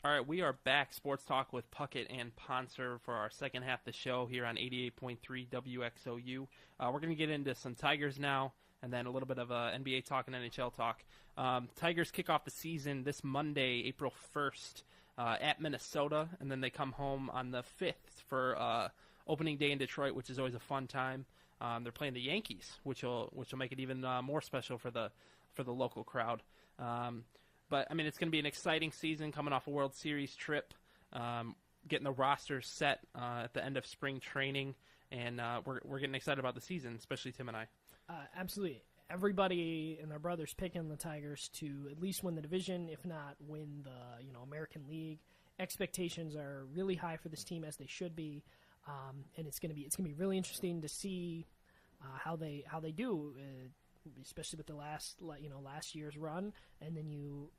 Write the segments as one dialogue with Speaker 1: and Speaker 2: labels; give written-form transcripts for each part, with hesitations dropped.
Speaker 1: All right, we are back. Sports Talk with Puckett and Pontzer for our second half of the show here on 88.3 WXOU. We're going to get into some Tigers now, and then a little bit of NBA talk and NHL talk. Tigers kick off the season this Monday, April 1st, at Minnesota, and then they come home on the 5th for opening day in Detroit, which is always a fun time. They're playing the Yankees, which will make it even more special for the local crowd. But, I mean, it's going to be an exciting season coming off a World Series trip, getting the roster set at the end of spring training, and we're getting excited about the season, especially Tim and I.
Speaker 2: Absolutely. Everybody and their brothers picking the Tigers to at least win the division, if not win the American League. Expectations are really high for this team, as they should be, and it's going to be really interesting to see how they do. Especially with the last year's run, and then you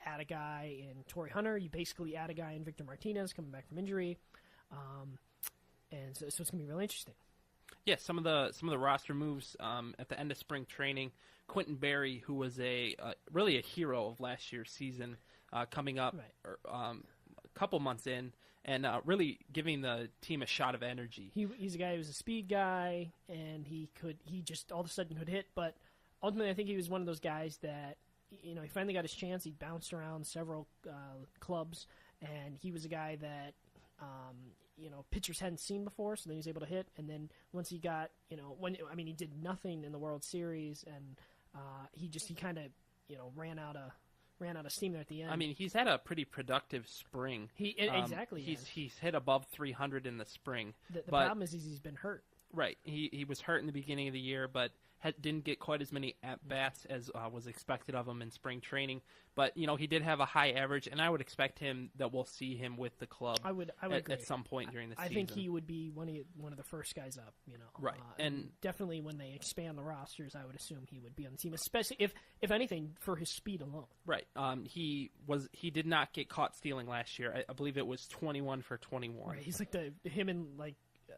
Speaker 2: add a guy in Torrey Hunter, you basically add a guy in Victor Martinez coming back from injury, and so it's gonna be really interesting.
Speaker 1: Yeah, some of the roster moves at the end of spring training. Quentin Berry, who was really a hero of last year's season, coming up a couple months in. And really giving the team a shot of energy.
Speaker 2: He's a guy who's a speed guy, and he just all of a sudden could hit. But ultimately, I think he was one of those guys that he finally got his chance. He bounced around several clubs, and he was a guy that pitchers hadn't seen before. So then he was able to hit. And then once he got he did nothing in the World Series, and he kind of ran out of steam there at the end.
Speaker 1: I mean, he's had a pretty productive spring.
Speaker 2: Exactly.
Speaker 1: He's hit above 300 in the spring.
Speaker 2: The problem is he's been hurt.
Speaker 1: Right. He was hurt in the beginning of the year, but didn't get quite as many at-bats as was expected of him in spring training. But, he did have a high average, and I would expect that we'll see him with the club
Speaker 2: I would agree.
Speaker 1: At some point during the season.
Speaker 2: I think he would be one of the first guys up,
Speaker 1: Right.
Speaker 2: And definitely when they expand the rosters, I would assume he would be on the team, especially if anything, for his speed alone.
Speaker 1: Right. He did not get caught stealing last year. I believe it was 21 for 21.
Speaker 2: Right. He's like him and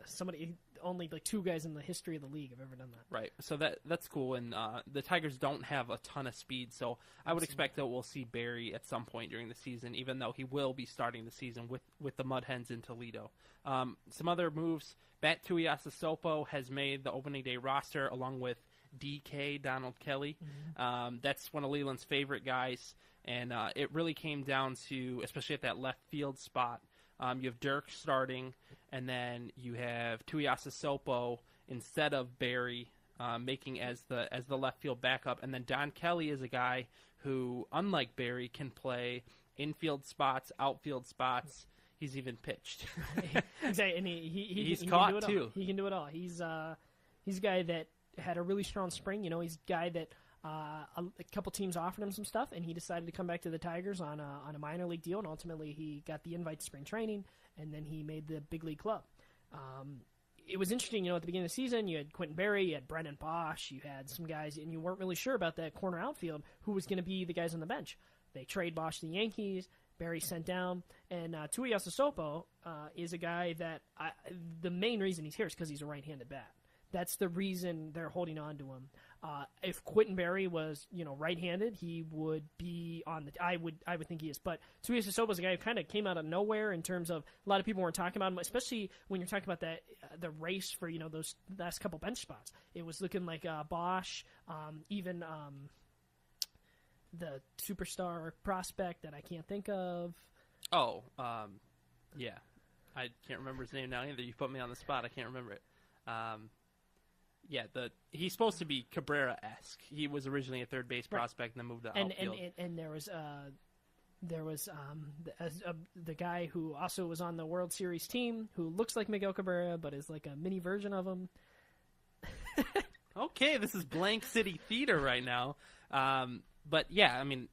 Speaker 2: somebody, only two guys in the history of the league have ever done that.
Speaker 1: Right. So that's cool. And the Tigers don't have a ton of speed, so I would expect that we'll see Barry at some point during the season, even though he will be starting the season with the Mud Hens in Toledo. Some other moves. Bat Tuiasosopo has made the opening day roster along with DK, Donald Kelly.
Speaker 2: Mm-hmm.
Speaker 1: That's one of Leland's favorite guys, and it really came down to, especially at that left field spot, you have Dirk starting, and then you have Tuiasosopo instead of Barry making as the left field backup, and then Don Kelly is a guy who, unlike Barry, can play infield spots, outfield spots. He's even pitched.
Speaker 2: Exactly, and he's
Speaker 1: caught
Speaker 2: can do it
Speaker 1: too.
Speaker 2: All. He can do it all. He's a guy that had a really strong spring. He's a guy that a couple teams offered him some stuff, and he decided to come back to the Tigers on a minor league deal, and ultimately he got the invite to spring training, and then he made the big league club. It was interesting, at the beginning of the season, you had Quentin Berry, you had Brennan Bosch, you had some guys, and you weren't really sure about that corner outfield, who was going to be the guys on the bench. They trade Bosch to the Yankees, Berry sent down, and Tuiasosopo is a guy that the main reason he's here is because he's a right-handed bat. That's the reason they're holding on to him. If Quentin Berry was, right-handed, he would be on the. I would think he is. But Tuiasosopo is a guy who kind of came out of nowhere in terms of a lot of people weren't talking about him, especially when you're talking about that the race for those last couple bench spots. It was looking like Bosch, even the superstar prospect that I can't think of.
Speaker 1: Oh, yeah, I can't remember his name now either. You put me on the spot. I can't remember it. Yeah, he's supposed to be Cabrera-esque. He was originally a third base prospect and then moved to outfield.
Speaker 2: And there was the guy who also was on the World Series team who looks like Miguel Cabrera but is like a mini version of him.
Speaker 1: Okay, this is Blank City Theater right now. But yeah, I mean,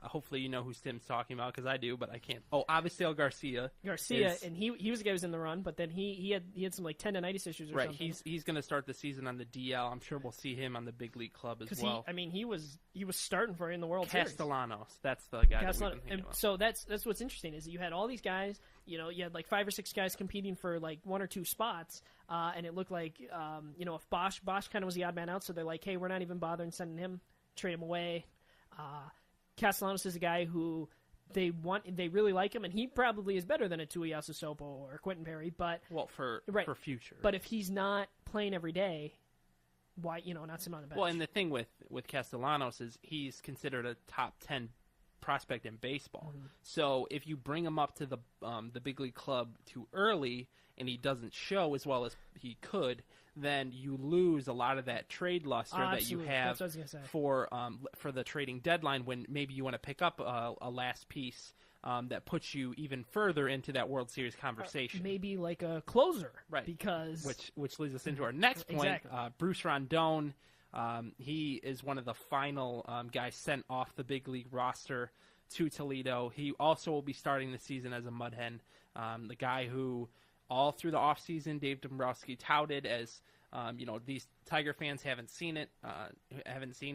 Speaker 1: hopefully you know who Tim's talking about, because I do, but I can't. Oh, Avisail Garcia.
Speaker 2: And he was the guy who was in the run, but then he had some tendonitis issues or something.
Speaker 1: Right, he's going to start the season on the DL. I'm sure we'll see him on the big league club as well.
Speaker 2: He was starting for you in the World Series.
Speaker 1: Castellanos, that's the guy.
Speaker 2: So that's what's interesting is that you had all these guys. You had like 5 or 6 guys competing for like 1 or 2 spots, and it looked like if Bosch kind of was the odd man out, so they're like, hey, we're not even bothering sending him, trade him away. Castellanos is a guy who they really like him, and he probably is better than a Tuiasa Sopo or Quentin Perry. But
Speaker 1: for future.
Speaker 2: But if he's not playing every day, why not sitting on the bench?
Speaker 1: Well, and the thing with Castellanos is he's considered a top 10 prospect in baseball.
Speaker 2: Mm-hmm.
Speaker 1: So if you bring him up to the big league club too early and he doesn't show as well as he could, then you lose a lot of that trade luster that you have for the trading deadline when maybe you want to pick up a last piece that puts you even further into that World Series conversation.
Speaker 2: Maybe like a closer,
Speaker 1: right?
Speaker 2: Because
Speaker 1: which leads us into our next point.
Speaker 2: Exactly.
Speaker 1: Bruce Rondon, he is one of the final guys sent off the big league roster to Toledo. He also will be starting the season as a Mud Hen. The guy who all through the offseason Dave Dombrowski touted as these Tiger fans haven't seen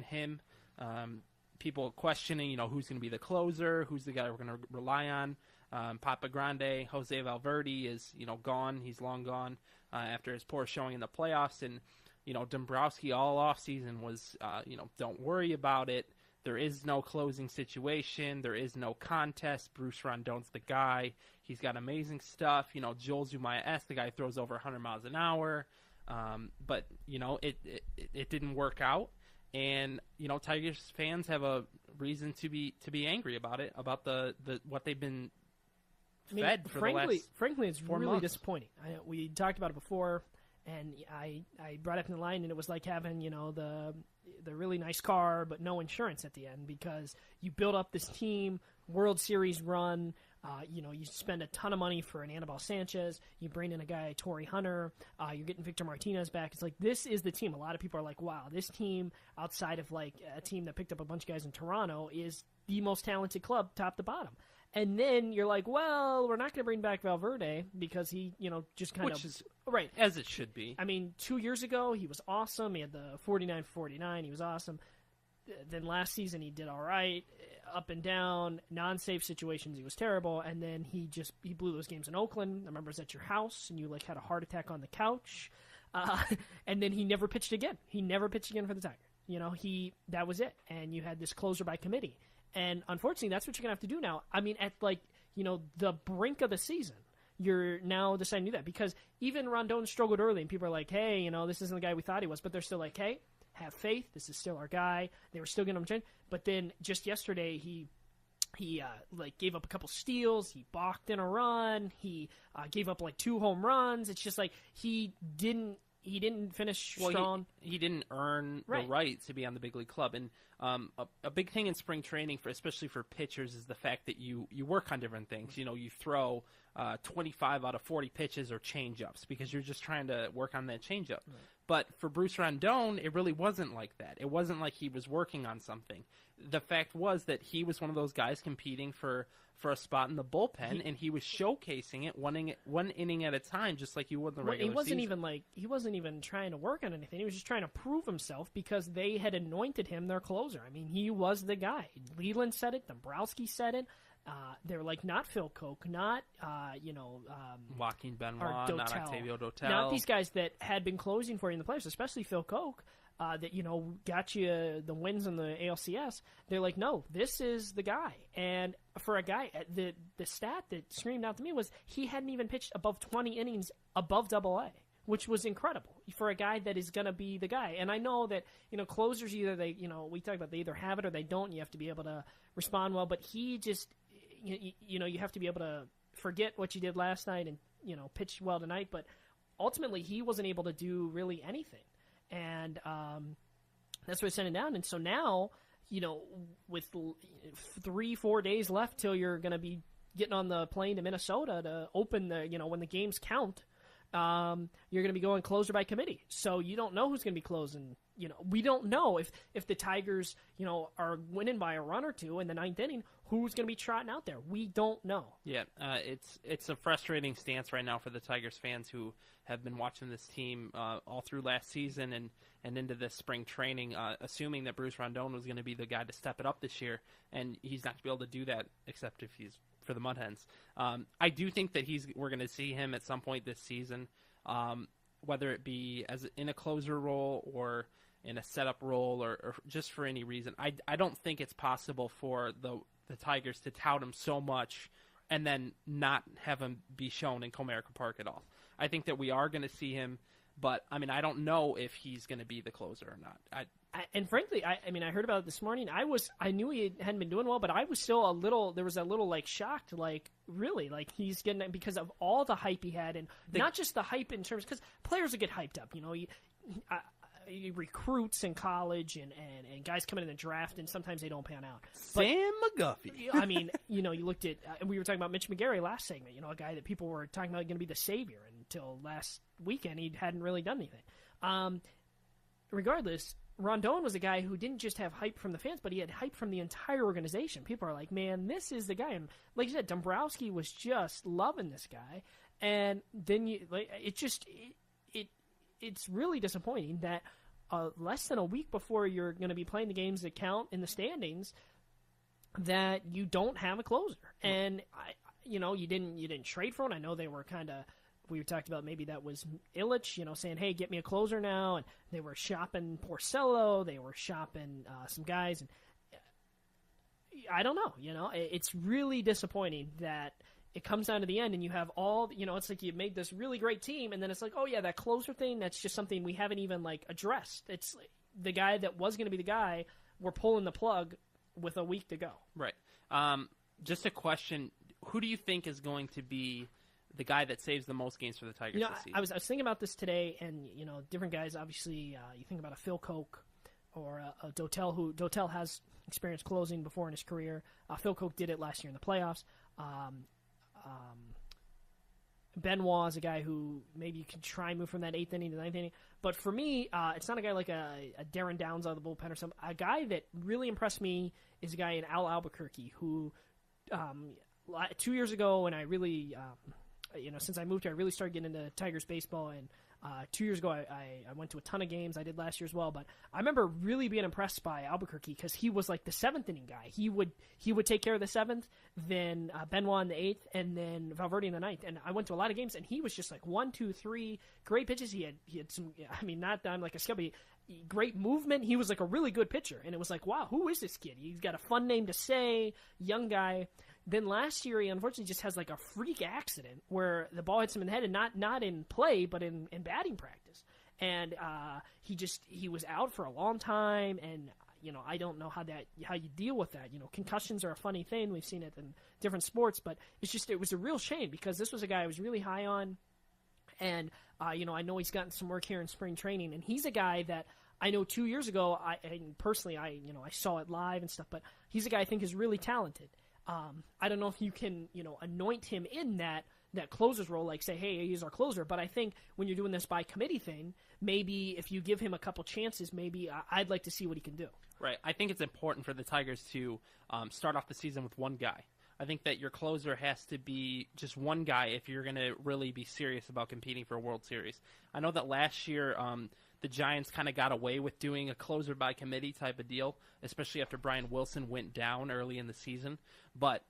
Speaker 1: him. People questioning, who's going to be the closer, who's the guy we're going to rely on. Papa Grande, Jose Valverde is, gone. He's long gone after his poor showing in the playoffs. And, Dombrowski all offseason was, don't worry about it. There is no closing situation. There is no contest. Bruce Rondon's the guy. He's got amazing stuff. Joel Zumaya, the guy throws over 100 miles an hour. But, it didn't work out. And Tigers fans have a reason to be angry about it, about the what they've been fed for the last
Speaker 2: frankly, it's
Speaker 1: 4
Speaker 2: really
Speaker 1: months.
Speaker 2: disappointing. We talked about it before, and I brought it in the line, and it was like having the really nice car but no insurance at the end, because you build up this team, World Series run. You spend a ton of money for an Anibal Sanchez. You bring in a guy, Torrey Hunter. You're getting Victor Martinez back. It's like, this is the team. A lot of people are like, wow, this team, outside of like a team that picked up a bunch of guys in Toronto, is the most talented club, top to bottom. And then you're like, well, we're not going to bring back Valverde because he, just kind
Speaker 1: Which
Speaker 2: of...
Speaker 1: is
Speaker 2: right.
Speaker 1: As it should be.
Speaker 2: I mean, 2 years ago, he was awesome. He had the 49-49. He was awesome. Then last season, he did all right. Up and down, non-safe situations, he was terrible. And then he blew those games in Oakland. I remember it was at your house, and you had a heart attack on the couch. And then he never pitched again. He never pitched again for the Tigers. That was it. And you had this closer by committee. And unfortunately, that's what you're going to have to do now. I mean, at the brink of the season, you're now deciding to do that. Because even Rondon struggled early, and people are like, hey, this isn't the guy we thought he was. But they're still like, hey, have faith. This is still our guy. They were still getting him changed. But then just yesterday, he gave up a couple steals. He balked in a run. He gave up 2 home runs. It's just like he didn't finish strong.
Speaker 1: He didn't earn the right to be on the big league club. And a big thing in spring training, especially for pitchers, is the fact that you work on different things. You throw 25 out of 40 pitches or change-ups because you're just trying to work on that change-up. Right. But for Bruce Rondon, it really wasn't like that. It wasn't like he was working on something. The fact was that he was one of those guys competing for a spot in the bullpen, and he was showcasing it one inning at a time, just like you would in the regular season.
Speaker 2: He wasn't even trying to work on anything. He was just trying to prove himself because they had anointed him their closer. I mean, he was the guy. Leland said it. Dombrowski said it. They're like, not Phil Koch, not
Speaker 1: Joaquin Benoit, not Octavio Dotel,
Speaker 2: not these guys that had been closing for you in the playoffs, especially Phil Koch, that got you the wins in the ALCS. They're like, no, this is the guy. And for a guy, the stat that screamed out to me was he hadn't even pitched above 20 innings above AA, which was incredible for a guy that is going to be the guy. And I know that closers, either we talk about they either have it or they don't. You have to be able to respond well, but he just. You have to be able to forget what you did last night and, pitch well tonight. But ultimately, he wasn't able to do really anything. And that's what sent him down. And so now, with 3-4 days left till you're going to be getting on the plane to Minnesota to open when the games count, you're going to be going closer by committee. So you don't know who's going to be closing. We don't know if the Tigers, are winning by a run or two in the 9th inning, who's going to be trotting out there. We don't know.
Speaker 1: Yeah, it's a frustrating stance right now for the Tigers fans who have been watching this team all through last season and into this spring training, assuming that Bruce Rondon was going to be the guy to step it up this year, and he's not going to be able to do that except if he's for the Mud Hens. I do think that we're going to see him at some point this season, whether it be as in a closer role or in a setup role or just for any reason. I don't think it's possible for the the Tigers to tout him so much and then not have him be shown in Comerica Park at all. I think that we are going to see him, but I mean, I don't know if he's going to be the closer or not.
Speaker 2: And frankly, I mean, I heard about it this morning. I knew he hadn't been doing well, but I was still there was a little like shocked, like really, like he's getting it because of all the hype he had, and not just the hype in terms, because players will get hyped up, recruits in college and guys coming in the draft, and sometimes they don't pan out.
Speaker 1: Sam McGuffey.
Speaker 2: I mean, you looked at, we were talking about Mitch McGarry last segment, a guy that people were talking about going to be the savior, until last weekend he hadn't really done anything. Regardless, Rondon was a guy who didn't just have hype from the fans, but he had hype from the entire organization. People are like, man, this is the guy. And like you said, Dombrowski was just loving this guy. And then it's really disappointing that less than a week before you're going to be playing the games that count in the standings, that you don't have a closer. And you didn't trade for one. I know they were kind of. We talked about maybe that was Illich, saying, hey, get me a closer now. And they were shopping Porcello. They were shopping some guys. And I don't know. It's really disappointing that it comes down to the end and you have all, it's like you made this really great team. And then it's like, oh, yeah, that closer thing, that's just something we haven't even, addressed. It's like the guy that was going to be the guy, we're pulling the plug with a week to go.
Speaker 1: Right. Just a question. Who do you think is going to be the guy that saves the most games for the Tigers this season?
Speaker 2: I was thinking about this today, and different guys. Obviously, you think about a Phil Koch or a Dotel, who Dotel has experience closing before in his career. Phil Koch did it last year in the playoffs. Benoit is a guy who maybe you can try and move from that 8th inning to 9th inning. But for me, it's not a guy like a Darren Downs out of the bullpen or something. A guy that really impressed me is a guy in Al Albuquerque who 2 years ago, when I really since I moved here, I really started getting into Tigers baseball. And 2 years ago, I went to a ton of games. I did last year as well. But I remember really being impressed by Albuquerque because he was like the 7th inning guy. He would take care of the 7th, then Benoit in the 8th, and then Valverde in the 9th. And I went to a lot of games, and he was just like 1, 2, 3 great pitches. He had some. I mean, not that I'm like a scubby. Great movement. He was like a really good pitcher, and it was like, wow, who is this kid? He's got a fun name to say, young guy. Then last year, he unfortunately just has like a freak accident where the ball hits him in the head, and not in play, but in batting practice. And he was out for a long time, and I don't know how you deal with that. Concussions are a funny thing. We've seen it in different sports, but it was a real shame because this was a guy I was really high on, and I know he's gotten some work here in spring training, and he's a guy that I know 2 years ago, I saw it live and stuff, but he's a guy I think is really talented. I don't know if you can, anoint him in that closer's role, like say, hey, he's our closer. But I think when you're doing this by committee thing, maybe if you give him a couple chances, maybe I'd like to see what he can do.
Speaker 1: Right. I think it's important for the Tigers to start off the season with one guy. I think that your closer has to be just one guy if you're going to really be serious about competing for a World Series. I know that last year the Giants kind of got away with doing a closer by committee type of deal, especially after Brian Wilson went down early in the season. But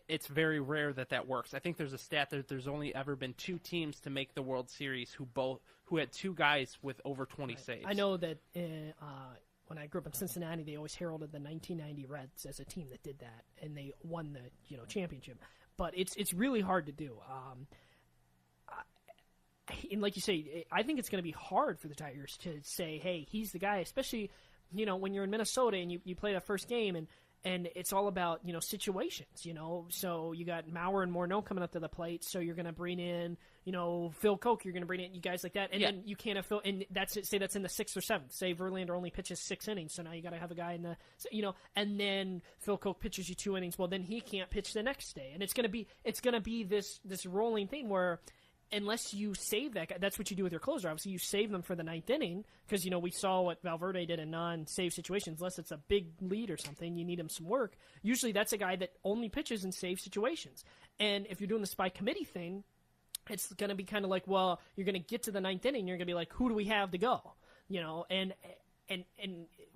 Speaker 1: it's very rare that works. I think there's a stat that there's only ever been 2 teams to make the World Series who had 2 guys with over 20 saves.
Speaker 2: I know that when I grew up in Cincinnati, they always heralded the 1990 Reds as a team that did that, and they won the championship. But it's really hard to do. And like you say, I think it's going to be hard for the Tigers to say, hey, he's the guy, especially, when you're in Minnesota and you play that first game and it's all about, situations, So you got Maurer and Morneau coming up to the plate, so you're going to bring in, Phil Koch, you're going to bring in you guys like that. And then you can't have Phil, and that's it, say that's in the 6th or 7th. Say Verlander only pitches 6 innings, so now you got to have a guy in the, and then Phil Koch pitches you 2 innings. Well, then he can't pitch the next day. And it's going to be this rolling thing where, unless you save that guy, that's what you do with your closer. Obviously, you save them for the 9th inning because, we saw what Valverde did in non-save situations. Unless it's a big lead or something, you need him some work. Usually that's a guy that only pitches in save situations. And if you're doing the spy committee thing, it's going to be kind of like, well, you're going to get to the 9th inning, you're going to be like, who do we have to go? And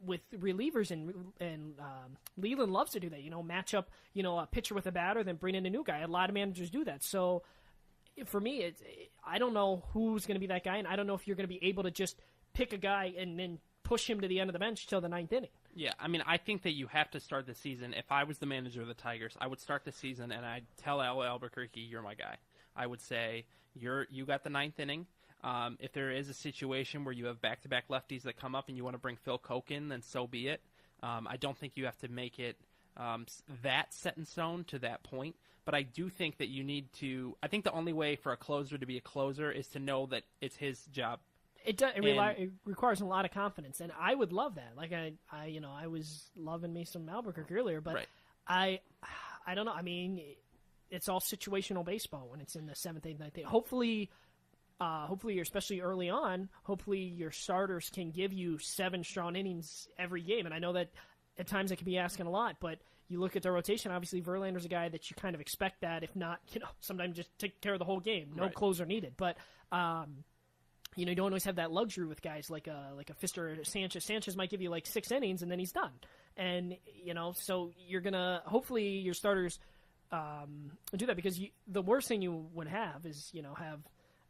Speaker 2: with relievers and Leland loves to do that, match up, a pitcher with a batter, then bring in a new guy. A lot of managers do that. So, for me, I don't know who's going to be that guy, and I don't know if you're going to be able to just pick a guy and then push him to the end of the bench till the 9th inning.
Speaker 1: Yeah, I mean, I think that you have to start the season. If I was the manager of the Tigers, I would start the season and I'd tell Al Albuquerque, you're my guy. I would say, you got the ninth inning. If there is a situation where you have back-to-back lefties that come up and you want to bring Phil Koch in, then so be it. I don't think you have to make it that set in stone to that point. But I do think that you need to – I think the only way for a closer to be a closer is to know that it's his job.
Speaker 2: It requires a lot of confidence, and I would love that. Like I was loving me some Albuquerque earlier, but right. I don't know. I mean, it's all situational baseball when it's in the 7th, 8th, 9th. Hopefully, especially early on, hopefully your starters can give you 7 strong innings every game. And I know that at times I could be asking a lot, but you look at the rotation. Obviously, Verlander's a guy that you kind of expect that. If not, sometimes just take care of the whole game. No closer needed, but. You don't always have that luxury with guys like a Fister or Sanchez. Sanchez might give you like 6 innings and then he's done. And so you're gonna hopefully your starters do that, because the worst thing you would have is have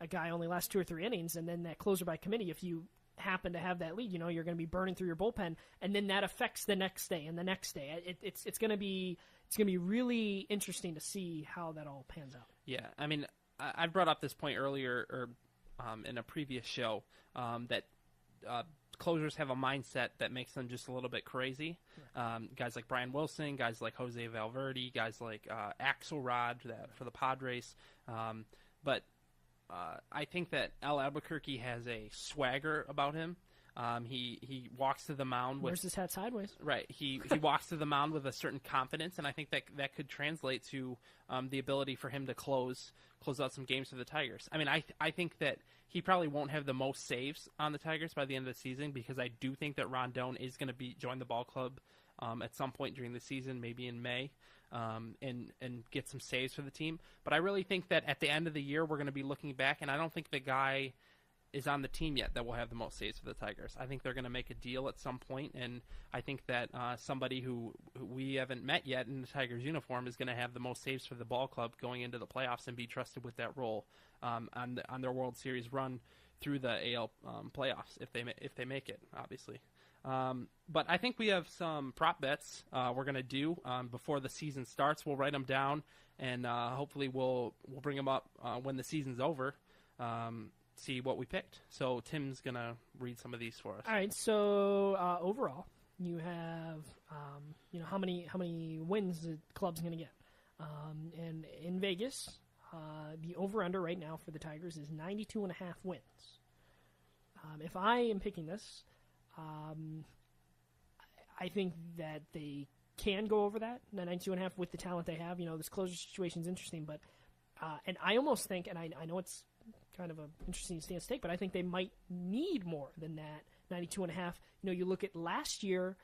Speaker 2: a guy only last 2 or 3 innings and then that closer by committee. If you happen to have that lead, you're going to be burning through your bullpen, and then that affects the next day and the next day. It's going to be really interesting to see how that all pans out.
Speaker 1: Yeah, I mean, I brought up this point earlier in a previous show, that closers have a mindset that makes them just a little bit crazy. Guys like Brian Wilson, guys like Jose Valverde, guys like Axelrod for the Padres. But I think that Al Albuquerque has a swagger about him. He walks to the mound with...
Speaker 2: Wears his hat sideways.
Speaker 1: Right. He walks to the mound with a certain confidence, and I think that could translate to the ability for him to close out some games for the Tigers. I mean, I think that he probably won't have the most saves on the Tigers by the end of the season, because I do think that Rondon is going to join the ball club at some point during the season, maybe in May, and get some saves for the team. But I really think that at the end of the year, we're going to be looking back, and I don't think the guy is on the team yet that will have the most saves for the Tigers. I think they're going to make a deal at some point, and I think that somebody who we haven't met yet in the Tigers uniform is going to have the most saves for the ball club going into the playoffs and be trusted with that role on their World Series run through the AL playoffs if they make it, obviously. But I think we have some prop bets we're going to do before the season starts. We'll write them down, and hopefully we'll bring them up when the season's over. See what we picked. So Tim's gonna read some of these for us.
Speaker 2: All right. So overall, you have how many wins the club's gonna get, and in Vegas, the over/under right now for the Tigers is 92.5 wins. If I am picking this, I think that they can go over that 92.5 with the talent they have. This closer situation is interesting, but and I almost think, and I know it's kind of an interesting stance to take, but I think they might need more than that 92.5. You look at last year,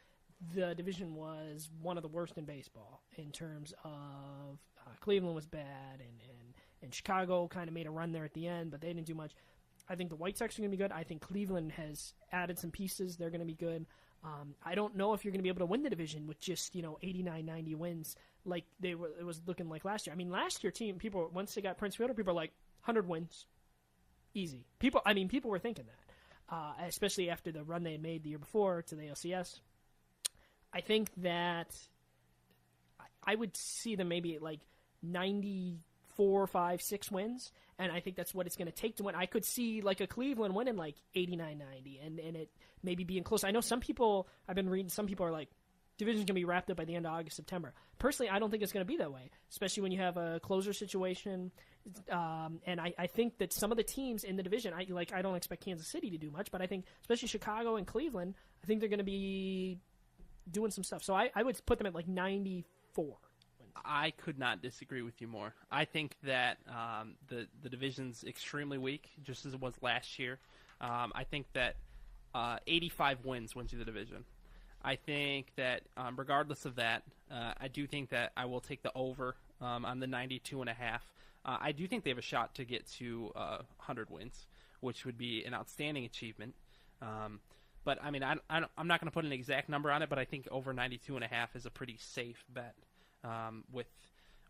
Speaker 2: the division was one of the worst in baseball in terms of Cleveland was bad, and Chicago kind of made a run there at the end, but they didn't do much. I think the White Sox are going to be good. I think Cleveland has added some pieces. They're going to be good. I don't know if you're going to be able to win the division with just 89, 90 wins like it was looking like last year. I mean, last year people, once they got Prince Fielder, people are like 100 wins. Easy. People were thinking that, especially after the run they had made the year before to the LCS. I think that I would see them maybe at like 94, 5, 6 wins, and I think that's what it's going to take to win. I could see like a Cleveland winning like 89, 90, and it maybe being close. I know some people, I've been reading, some people are like, division's going to be wrapped up by the end of August, September. Personally, I don't think it's going to be that way, especially when you have a closer situation. And I think that some of the teams in the division, I don't expect Kansas City to do much, but I think especially Chicago and Cleveland, I think they're going to be doing some stuff. So I would put them at like 94 wins.
Speaker 1: I could not disagree with you more. I think that the division's extremely weak, just as it was last year. I think that 85 wins you the division. I think that regardless of that, I do think that I will take the over on the 92.5. I do think they have a shot to get to 100 wins, which would be an outstanding achievement. But I mean, I'm not going to put an exact number on it, but I think over 92.5 is a pretty safe bet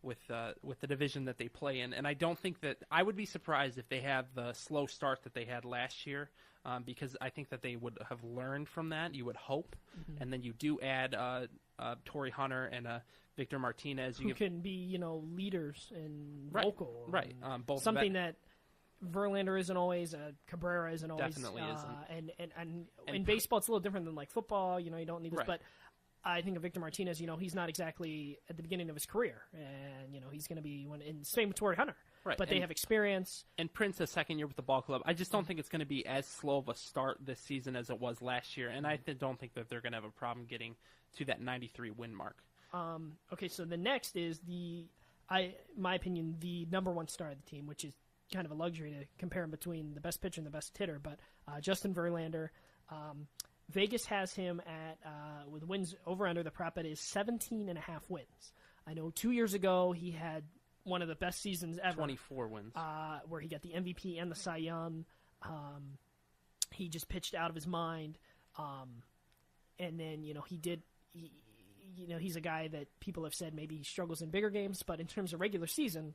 Speaker 1: with the division that they play in. And I don't think that I would be surprised if they have the slow start that they had last year, because I think that they would have learned from that. You would hope, and then you do add Torrey Hunter and Victor Martinez,
Speaker 2: who can be leaders and
Speaker 1: right,
Speaker 2: vocal,
Speaker 1: right? Both
Speaker 2: something that Verlander isn't always, Cabrera isn't always,
Speaker 1: definitely isn't.
Speaker 2: And in baseball it's a little different than like football. You don't need this,
Speaker 1: right.
Speaker 2: But I think of Victor Martinez. He's not exactly at the beginning of his career, and he's going to be in same with Torrey Hunter.
Speaker 1: Right.
Speaker 2: But they have experience.
Speaker 1: And Prince, a second year with the ball club. I just don't think it's going to be as slow of a start this season as it was last year, and I don't think that they're going to have a problem getting to that 93 win mark.
Speaker 2: Okay, so the next is my opinion, the number one star of the team, which is kind of a luxury to compare him between the best pitcher and the best hitter, but Justin Verlander. Vegas has him at, with wins over under, the prop bet is 17.5 wins. I know 2 years ago he had one of the best seasons ever.
Speaker 1: 24 wins.
Speaker 2: Where he got the MVP and the Cy Young. He just pitched out of his mind. And then, he's a guy that people have said maybe he struggles in bigger games, but in terms of regular season,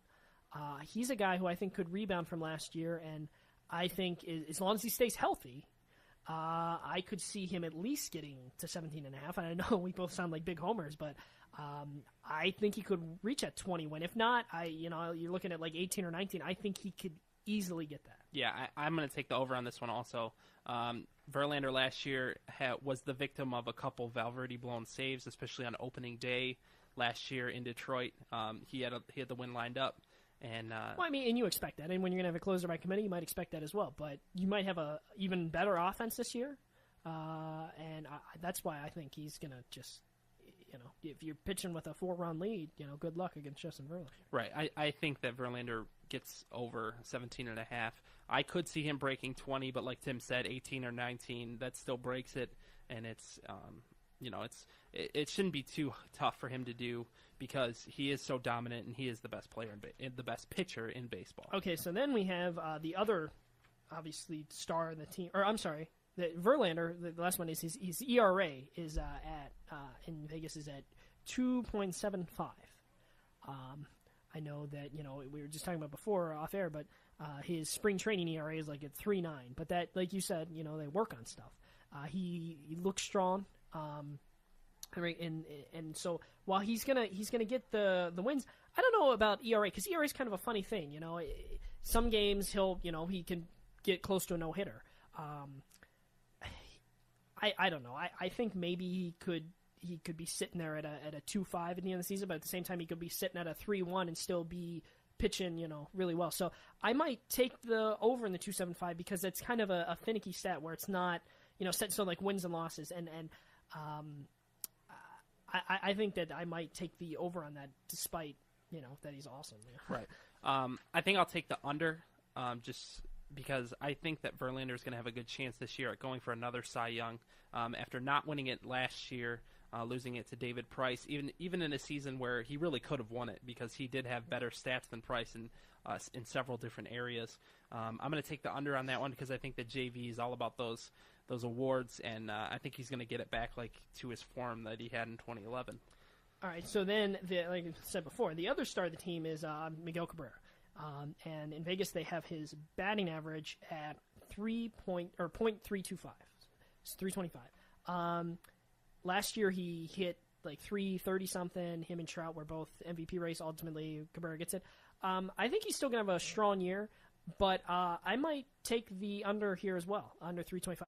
Speaker 2: he's a guy who I think could rebound from last year, and I think as long as he stays healthy, I could see him at least getting to 17.5. And I know we both sound like big homers, but I think he could reach at 20 win. If not, you're looking at like 18 or 19. I think he could easily get that.
Speaker 1: Yeah, I'm going to take the over on this one also. Verlander last year was the victim of a couple Valverde blown saves, especially on opening day last year in Detroit. He had the win lined up. And
Speaker 2: and you expect that. And when you're going to have a closer by committee, you might expect that as well. But you might have a even better offense this year. That's why I think he's going to just, if you're pitching with a 4-run lead, good luck against Justin Verlander.
Speaker 1: Right. I think that Verlander gets over 17.5. I could see him breaking 20, but like Tim said, 18 or 19, that still breaks it. And it's, it shouldn't be too tough for him to do, because he is so dominant and he is the best player the best pitcher in baseball.
Speaker 2: Okay, so then we have the other, obviously, star of the team. Or I'm sorry, Verlander. The last one is his ERA is in Vegas is at 2.75. I know that we were just talking about before off air, but his spring training ERA is like at 3.9. But that, like you said, they work on stuff. He looks strong. And so while he's gonna get the wins, I don't know about ERA, because ERA is kind of a funny thing. Some games he can get close to a no hitter. I don't know. I think maybe he could be sitting there at a 2.5 at the end of the season, but at the same time he could be sitting at a 3.1 and still be pitching really well. So I might take the over in the 2.75, because it's kind of a finicky stat where it's not set in stone like wins and losses, and I think that I might take the over on that, despite that he's awesome. Yeah.
Speaker 1: Right. I think I'll take the under, just because I think that Verlander is going to have a good chance this year at going for another Cy Young, after not winning it last year, losing it to David Price, even in a season where he really could have won it, because he did have better stats than Price in several different areas. I'm going to take the under on that one, because I think that JV is all about those awards, and I think he's going to get it back to his form that he had in 2011.
Speaker 2: All right, so then, like I said before, the other star of the team is Miguel Cabrera, and in Vegas they have his batting average at 0.325. It's 325. Last year he hit like 330 something. Him and Trout were both MVP race. Ultimately, Cabrera gets it. I think he's still gonna have a strong year, but I might take the under here as well, under 325.